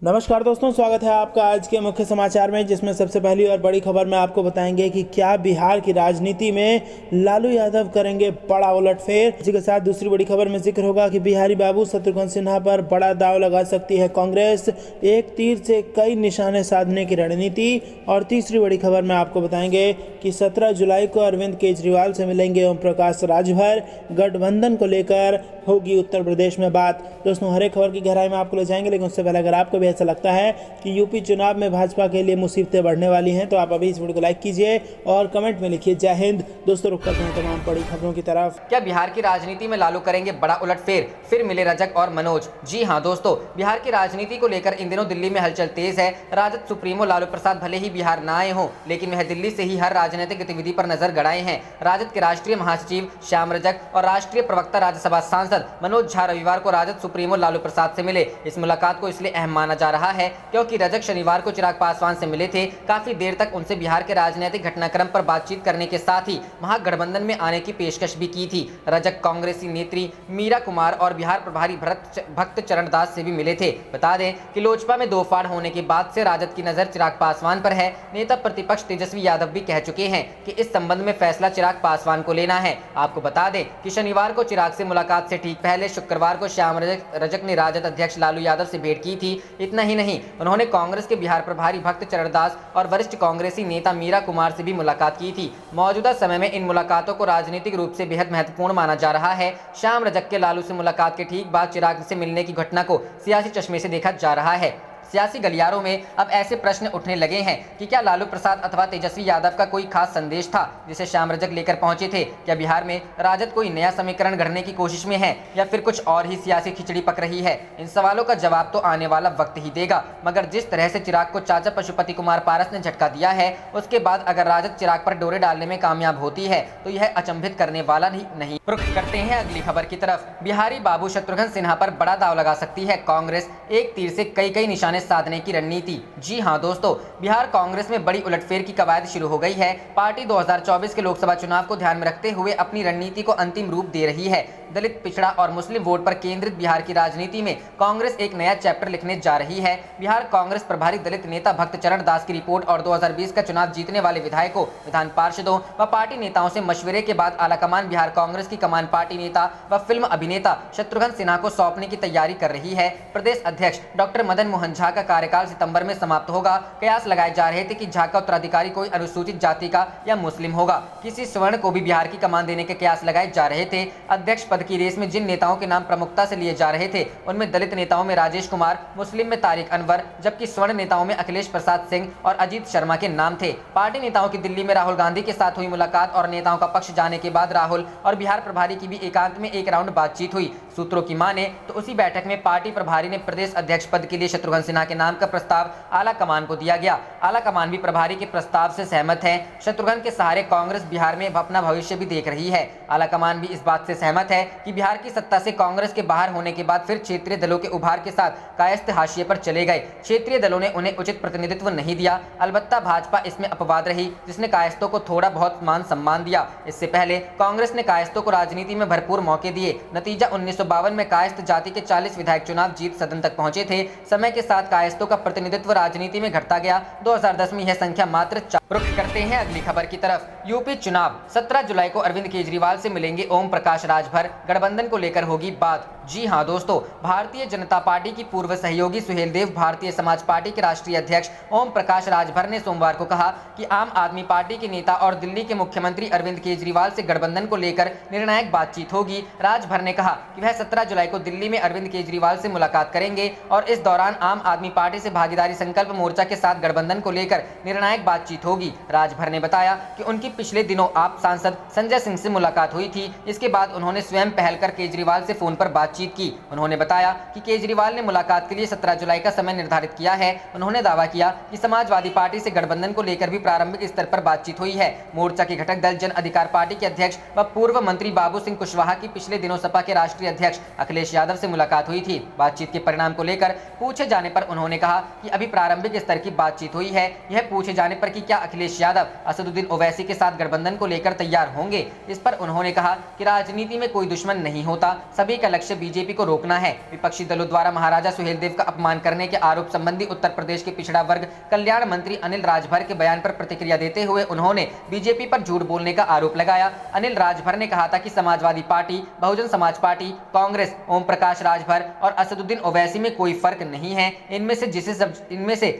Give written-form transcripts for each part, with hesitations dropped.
नमस्कार दोस्तों, स्वागत है आपका आज के मुख्य समाचार में, जिसमें सबसे पहली और बड़ी खबर में आपको बताएंगे कि क्या बिहार की राजनीति में लालू यादव करेंगे बड़ा उलटफेर। इसी के साथ दूसरी बड़ी खबर में जिक्र होगा कि बिहारी बाबू शत्रुघ्न सिन्हा पर बड़ा दांव लगा सकती है कांग्रेस, एक तीर से कई निशाने साधने की रणनीति। और तीसरी बड़ी खबर में आपको बताएंगे कि 17 जुलाई को अरविंद केजरीवाल से मिलेंगे ओम प्रकाश राजभर, गठबंधन को लेकर होगी उत्तर प्रदेश में बात। दोस्तों, हर एक खबर की गहराई में आपको ले जाएंगे, लेकिन उससे पहले अगर आपको भी ऐसा लगता है कि यूपी चुनाव में भाजपा के लिए मुसीबतें बढ़ने वाली हैं तो आप अभी इस वीडियो को लाइक कीजिए और कमेंट में लिखिए जय हिंद। दोस्तों, रुक करते हैं तमाम बड़ी खबरों की तरफ। क्या बिहार की राजनीति में लालू करेंगे बड़ा उलटफेर, फिर मिले रजक और मनोज? जी हां दोस्तों, बिहार की राजनीति को लेकर इन दिनों दिल्ली में हलचल तेज है। राजद सुप्रीमो लालू प्रसाद भले ही बिहार न आए हों, लेकिन वह दिल्ली से ही हर राजनीतिक गतिविधि पर नजर गड़ाए हैं। राजद के राष्ट्रीय महासचिव श्याम रजक और राष्ट्रीय प्रवक्ता राज्यसभा सांसद मनोज झा रविवार को राजद सुप्रीमो लालू प्रसाद से मिले। इस मुलाकात को इसलिए अहम माना जा रहा है क्योंकि रजक शनिवार को चिराग पासवान से मिले थे। काफी देर तक उनसे बिहार के राजनीतिक घटनाक्रम पर बातचीत करने के साथ ही महागठबंधन में आने की पेशकश भी की थी। रजक कांग्रेसी नेत्री मीरा कुमार और बिहार प्रभारी भक्त चरण दास से भी मिले थे। बता दें कि लोजपा में दो फाड़ होने के बाद से राजद की नजर चिराग पासवान पर है। नेता प्रतिपक्ष तेजस्वी यादव भी कह चुके हैं कि इस संबंध में फैसला चिराग पासवान को लेना है। आपको बता दें कि शनिवार को चिराग से मुलाकात से ठीक पहले शुक्रवार को श्याम रजक ने राजद अध्यक्ष लालू यादव से भेंट की थी। इतना ही नहीं, उन्होंने कांग्रेस के बिहार प्रभारी भक्त चरण दास और वरिष्ठ कांग्रेसी नेता मीरा कुमार से भी मुलाकात की थी। मौजूदा समय में इन मुलाकातों को राजनीतिक रूप से बेहद महत्वपूर्ण माना जा रहा है। श्याम रजक के लालू से मुलाकात के ठीक बाद चिराग से मिलने की घटना को सियासी चश्मे से देखा जा रहा है। सियासी गलियारों में अब ऐसे प्रश्न उठने लगे हैं कि क्या लालू प्रसाद अथवा तेजस्वी यादव का कोई खास संदेश था जिसे श्याम रजक लेकर पहुंचे थे? क्या बिहार में राजद कोई नया समीकरण गढ़ने की कोशिश में है या फिर कुछ और ही सियासी खिचड़ी पक रही है? इन सवालों का जवाब तो आने वाला वक्त ही देगा। मगर जिस तरह से चिराग को चाचा पशुपति कुमार पारस ने झटका दिया है, उसके बाद अगर राजद चिराग पर डोरे डालने में कामयाब होती है तो यह अचंभित करने वाला नहीं। रुख करते हैं अगली खबर की तरफ। बिहारी बाबू शत्रुघ्न सिन्हा पर बड़ा दांव लगा सकती है कांग्रेस, एक तीर से कई निशाने साधने की रणनीति। जी हां दोस्तों, बिहार कांग्रेस में बड़ी उलटफेर की कवायद शुरू हो गई है। पार्टी 2024 के लोकसभा चुनाव को ध्यान में रखते हुए अपनी रणनीति को अंतिम रूप दे रही है। दलित, पिछड़ा और मुस्लिम वोट पर केंद्रित बिहार की राजनीति में कांग्रेस एक नया चैप्टर लिखने जा रही है। बिहार कांग्रेस प्रभारी दलित नेता भक्त चरण दास की रिपोर्ट और 2020 का चुनाव जीतने वाले विधायकों, विधान पार्षदों व पार्टी नेताओं से मशवरे के बाद आलाकमान बिहार कांग्रेस की कमान पार्टी नेता व फिल्म अभिनेता शत्रुघ्न सिन्हा को सौंपने की तैयारी कर रही है। प्रदेश अध्यक्ष डॉक्टर मदन मोहन झा का कार्यकाल सितंबर में समाप्त होगा। कयास लगाए जा रहे थे कि झा का उत्तराधिकारी कोई अनुसूचित जाति का या मुस्लिम होगा। किसी स्वर्ण को भी बिहार की कमान देने के कयास लगाए जा रहे थे। अध्यक्ष पद की रेस में जिन नेताओं के नाम प्रमुखता से लिए जा रहे थे, उनमें दलित नेताओं में राजेश कुमार, मुस्लिम में तारिक अनवर, जबकि स्वर्ण नेताओं में अखिलेश प्रसाद सिंह और अजीत शर्मा के नाम थे। पार्टी नेताओं की दिल्ली में राहुल गांधी के साथ हुई मुलाकात और नेताओं का पक्ष जाने के बाद राहुल और बिहार प्रभारी की भी एकांत में एक राउंड बातचीत हुई। सूत्रों की माने तो उसी बैठक में पार्टी प्रभारी ने प्रदेश अध्यक्ष पद के लिए शत्रुघ्न सिन्हा के नाम का प्रस्ताव आला कमान को दिया गया। आला कमान भी प्रभारी के प्रस्ताव से सहमत है। शत्रुघ्न के सहारे कांग्रेस बिहार में अपना भविष्य भी देख रही है। आला कमान भी इस बात से सहमत है कि बिहार की सत्ता से कांग्रेस के बाहर होने के बाद फिर क्षेत्रीय दलों के उभार के साथ कायस्थ हाशिए पर चले गए। क्षेत्रीय दलों ने उन्हें उचित प्रतिनिधित्व नहीं दिया। अलबत्ता भाजपा इसमें अपवाद रही, जिसने कायस्थों को थोड़ा बहुत मान सम्मान दिया। इससे पहले कांग्रेस ने कायस्थों को राजनीति में भरपूर मौके दिए। नतीजा 1952 में कायस्थ जाति के 40 विधायक चुनाव जीत सदन तक पहुंचे थे। समय के साथ कायस्थों का प्रतिनिधित्व राजनीति में घटता गया। 2010 में यह संख्या मात्र 4। रुख करते हैं अगली खबर की तरफ। यूपी चुनाव, 17 जुलाई को अरविंद केजरीवाल से मिलेंगे ओम प्रकाश राजभर, गठबंधन को लेकर होगी बात। जी हां दोस्तों, भारतीय जनता पार्टी की पूर्व सहयोगी सुहेलदेव भारतीय समाज पार्टी के राष्ट्रीय अध्यक्ष ओम प्रकाश राजभर ने सोमवार को कहा कि आम आदमी पार्टी के नेता और दिल्ली के मुख्यमंत्री अरविंद केजरीवाल से गठबंधन को लेकर निर्णायक बातचीत होगी। राजभर ने कहा कि वह 17 जुलाई को दिल्ली में अरविंद केजरीवाल से मुलाकात करेंगे और इस दौरान आम आदमी पार्टी से भागीदारी संकल्प मोर्चा के साथ गठबंधन को लेकर निर्णायक बातचीत होगी। राजभर ने बताया कि उनकी पिछले दिनों आप सांसद संजय सिंह से मुलाकात हुई थी। इसके बाद उन्होंने स्वयं पहल कर केजरीवाल से फोन पर बातचीत की। उन्होंने बताया कि केजरीवाल ने मुलाकात के लिए 17 जुलाई का समय निर्धारित किया है। उन्होंने दावा किया कि समाजवादी पार्टी से गठबंधन को लेकर भी प्रारंभिक स्तर पर बातचीत हुई है। मोर्चा के घटक दल जन अधिकार पार्टी के अध्यक्ष व पूर्व मंत्री बाबू सिंह कुशवाहा की पिछले दिनों सपा के राष्ट्रीय अध्यक्ष अखिलेश यादव से मुलाकात हुई थी। बातचीत के परिणाम को लेकर पूछे जाने पर उन्होंने कहा कि अभी प्रारंभिक स्तर की बातचीत हुई है। यह पूछे जाने पर कि क्या अखिलेश यादव असदुद्दीन ओवैसी के साथ गठबंधन को लेकर तैयार होंगे, इस पर उन्होंने कहा कि राजनीति में कोई दुश्मन नहीं होता, सभी का लक्ष्य बीजेपी को रोकना है। विपक्षी दलों द्वारा महाराजा सुहेलदेव का अपमान करने के आरोप संबंधी उत्तर प्रदेश के पिछड़ा वर्ग कल्याण मंत्री अनिल राजभर के बयान पर प्रतिक्रिया देते हुए उन्होंने बीजेपी पर झूठ बोलने का आरोप लगाया। अनिल राजभर ने कहा था कि समाजवादी पार्टी, बहुजन समाज पार्टी, कांग्रेस, ओम प्रकाश राजभर और असदुद्दीन ओवैसी में कोई फर्क नहीं है। इनमें से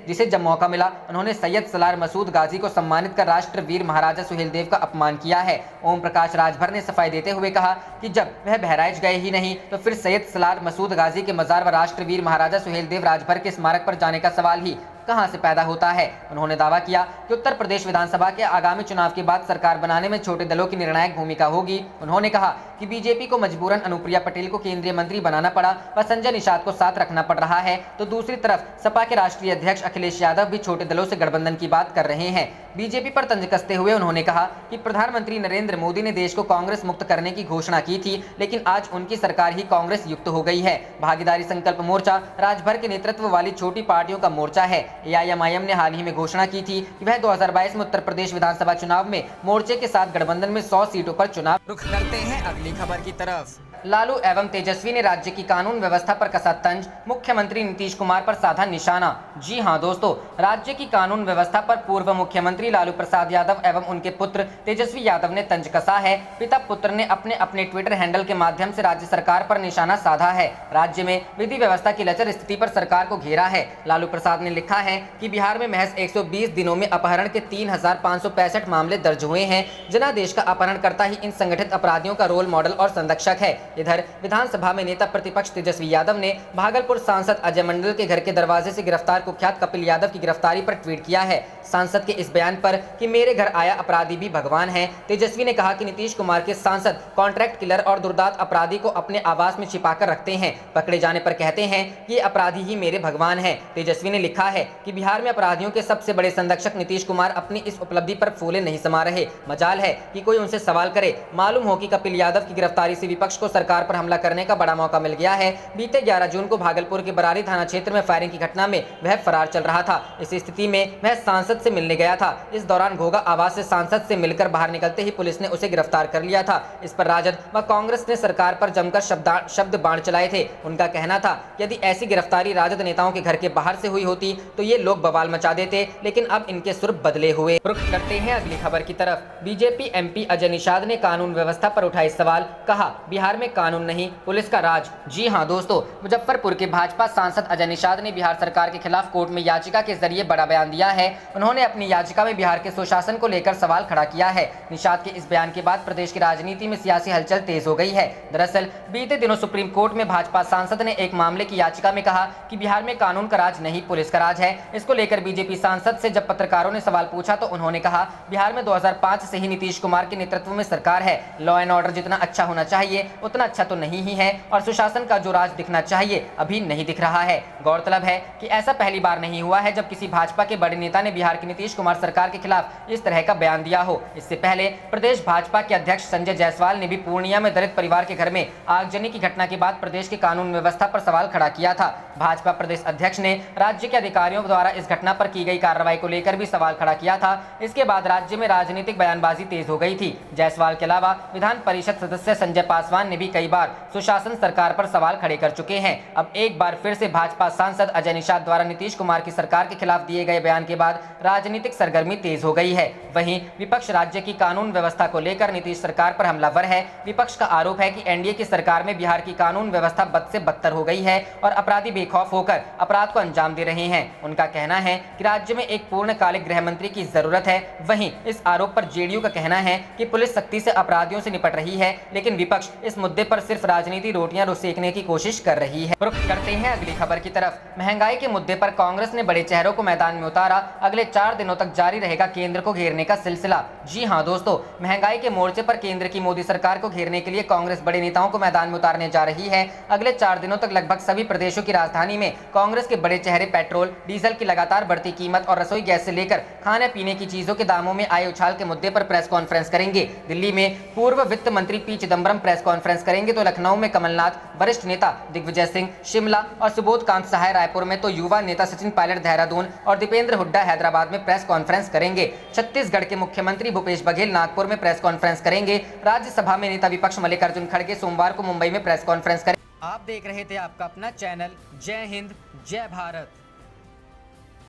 जिसे जब मौका मिला उन्होंने सैयद सलार मसूद गाजी को सम्मानित कर राष्ट्रवीर महाराजा सुहेलदेव का अपमान किया है। ओम प्रकाश राजभर ने सफाई देते हुए कहा कि जब वह बहराइच गए ही नहीं तो फिर सैयद सलार मसूद गाजी के मजार व राष्ट्रवीर महाराजा सुहेलदेव राजभर के स्मारक पर जाने का सवाल ही कहां से पैदा होता है। उन्होंने दावा किया कि उत्तर प्रदेश विधानसभा के आगामी चुनाव के बाद सरकार बनाने में छोटे दलों की निर्णायक भूमिका होगी। उन्होंने कहा कि बीजेपी को मजबूरन अनुप्रिया पटेल को केंद्रीय मंत्री बनाना पड़ा व संजय निषाद को साथ रखना पड़ रहा है, तो दूसरी तरफ सपा के राष्ट्रीय अध्यक्ष अखिलेश यादव भी छोटे दलों से गठबंधन की बात कर रहे हैं। बीजेपी पर तंज कसते हुए उन्होंने कहा कि प्रधानमंत्री नरेंद्र मोदी ने देश को कांग्रेस मुक्त करने की घोषणा की थी, लेकिन आज उनकी सरकार ही कांग्रेस युक्त हो गई है। भागीदारी संकल्प मोर्चा राजभर के नेतृत्व वाली छोटी पार्टियों का मोर्चा है। एआईएमआईएम ने हाल ही में घोषणा की थी कि वह 2022 में उत्तर प्रदेश विधानसभा चुनाव में मोर्चे के साथ गठबंधन में 100 सीटों पर चुनाव। रुख करते हैं अगली खबर की तरफ। लालू एवं तेजस्वी ने राज्य की कानून व्यवस्था पर कसा तंज, मुख्यमंत्री नीतीश कुमार पर साधा निशाना। जी हां दोस्तों, राज्य की कानून व्यवस्था पर पूर्व मुख्यमंत्री लालू प्रसाद यादव एवं उनके पुत्र तेजस्वी यादव ने तंज कसा है। पिता पुत्र ने अपने अपने ट्विटर हैंडल के माध्यम से राज्य सरकार पर निशाना साधा है। राज्य में विधि व्यवस्था की लचर स्थिति पर सरकार को घेरा है। लालू प्रसाद ने लिखा है कि बिहार में महज 120 दिनों में अपहरण के 3565 मामले दर्ज हुए हैं। जनादेश का अपहरणकर्ता ही इन संगठित अपराधियों का रोल मॉडल और संरक्षक है। इधर विधानसभा में नेता प्रतिपक्ष तेजस्वी यादव ने भागलपुर सांसद अजय मंडल के घर के दरवाजे से गिरफ्तार कुख्यात कपिल यादव की गिरफ्तारी पर ट्वीट किया है। सांसद के इस बयान पर कि मेरे घर आया अपराधी भी भगवान है, तेजस्वी ने कहा कि नीतीश कुमार के सांसद कॉन्ट्रैक्ट किलर और दुर्दांत अपराधी को अपने आवास में छिपाकर रखते हैं, पकड़े जाने पर कहते हैं कि अपराधी ही मेरे भगवान है। तेजस्वी ने लिखा है कि बिहार में अपराधियों के सबसे बड़े संरक्षक नीतीश कुमार अपनी इस उपलब्धि पर फूले नहीं समा रहे। मजाल है कि कोई उनसे सवाल करे। मालूम हो कि कपिल यादव की गिरफ्तारी से विपक्ष को सरकार पर हमला करने का बड़ा मौका मिल गया है। बीते 11 जून को भागलपुर के बरारी थाना क्षेत्र में फायरिंग की घटना में वह फरार चल रहा था। इस स्थिति में वह सांसद से मिलने गया था। इस दौरान घोगा आवास से सांसद से मिलकर बाहर निकलते ही पुलिस ने उसे गिरफ्तार कर लिया था। इस पर राजद व कांग्रेस ने सरकार पर जमकर शब्द बाण चलाए थे। उनका कहना था यदि ऐसी गिरफ्तारी राजद नेताओं के घर के बाहर से हुई होती तो ये लोग बवाल मचा देते, लेकिन अब इनके सुर बदले हुए। रुख करते हैं अगली खबर की तरफ। बीजेपी एमपी अजय निषाद ने कानून व्यवस्था पर उठाए सवाल, कहा बिहार में कानून नहीं पुलिस का राज। जी हां दोस्तों, मुजफ्फरपुर के भाजपा सांसद अजय निषाद ने बिहार सरकार के खिलाफ कोर्ट में याचिका के जरिए बड़ा बयान दिया है। उन्होंने अपनी याचिका में बिहार के सुशासन को लेकर सवाल खड़ा किया है। निषाद के इस बयान के बाद प्रदेश की राजनीति में सियासी हलचल तेज हो गई है। दरअसल बीते दिनों सुप्रीम कोर्ट में भाजपा सांसद ने एक मामले की याचिका में कहा कि बिहार में कानून का राज नहीं पुलिस का राज है। इसको लेकर बीजेपी सांसद से जब पत्रकारों ने सवाल पूछा तो उन्होंने कहा बिहार में 2005 से ही नीतीश कुमार के नेतृत्व में सरकार है। लॉ एंड ऑर्डर जितना अच्छा होना चाहिए उतना अच्छा तो नहीं ही है और सुशासन का जो राज दिखना चाहिए अभी नहीं दिख रहा है। गौरतलब है कि ऐसा पहली बार नहीं हुआ है जब किसी भाजपा के बड़े नेता ने बिहार की नीतीश कुमार सरकार के खिलाफ इस तरह का बयान दिया हो। इससे पहले प्रदेश भाजपा के अध्यक्ष संजय जायसवाल ने भी पूर्णिया में दलित परिवार के घर में आगजनी की घटना के बाद प्रदेश की कानून व्यवस्था पर सवाल खड़ा किया था। भाजपा प्रदेश अध्यक्ष ने राज्य के अधिकारियों द्वारा इस घटना पर की गई कार्रवाई को लेकर भी सवाल खड़ा किया था। इसके बाद राज्य में राजनीतिक बयानबाजी तेज हो गई थी। जायसवाल के अलावा विधान परिषद सदस्य संजय पासवान ने भी कई बार सुशासन सरकार पर सवाल खड़े कर चुके हैं। अब एक बार फिर से भाजपा सांसद अजय निषाद द्वारा नीतीश कुमार की सरकार के खिलाफ दिए गए बयान के बाद राजनीतिक सरगर्मी तेज हो गई है। वहीं विपक्ष राज्य की कानून व्यवस्था को लेकर नीतीश सरकार पर हमलावर है। विपक्ष का आरोप है कि एनडीए की सरकार में बिहार की कानून व्यवस्था बद से बदतर हो गई है और अपराधी बेखौफ होकर अपराध को अंजाम दे रहे हैं। उनका कहना है कि राज्य में एक पूर्णकालिक गृह मंत्री की जरूरत है। वहीं इस आरोप पर जेडीयू का कहना है कि पुलिस सख्ती से अपराधियों से निपट रही है, लेकिन विपक्ष इस मुद्दे पर सिर्फ राजनीति रोटियां सेकने की कोशिश कर रही है। रुख करते हैं अगली खबर की तरफ। महंगाई के मुद्दे पर कांग्रेस ने बड़े चेहरों को मैदान में उतारा। अगले 4 दिनों तक जारी रहेगा केंद्र को घेरने का सिलसिला। जी हां दोस्तों, महंगाई के मोर्चे पर केंद्र की मोदी सरकार को घेरने के लिए कांग्रेस बड़े नेताओं को मैदान में उतारने जा रही है। अगले 4 दिनों तक लगभग सभी प्रदेशों की राजधानी में कांग्रेस के बड़े चेहरे पेट्रोल डीजल की लगातार बढ़ती कीमत और रसोई गैस से लेकर खाने पीने की चीजों के दामों में आए उछाल के मुद्दे पर प्रेस कॉन्फ्रेंस करेंगे। दिल्ली में पूर्व वित्त मंत्री पी चिदम्बरम प्रेस कॉन्फ्रेंस करेंगे तो लखनऊ में कमलनाथ, वरिष्ठ नेता दिग्विजय सिंह शिमला और सुबोध कांत सहाय रायपुर में, तो युवा नेता सचिन पायलट देहरादून और दीपेंद्र हुड्डा हैदराबाद में प्रेस कॉन्फ्रेंस करेंगे। छत्तीसगढ़ के मुख्यमंत्री भूपेश बघेल नागपुर में प्रेस कॉन्फ्रेंस करेंगे। राज्यसभा में नेता विपक्ष मल्लिकार्जुन खड़गे सोमवार को मुंबई में प्रेस कॉन्फ्रेंस करेंगे। आप देख रहे थे आपका अपना चैनल जय हिंद जय भारत।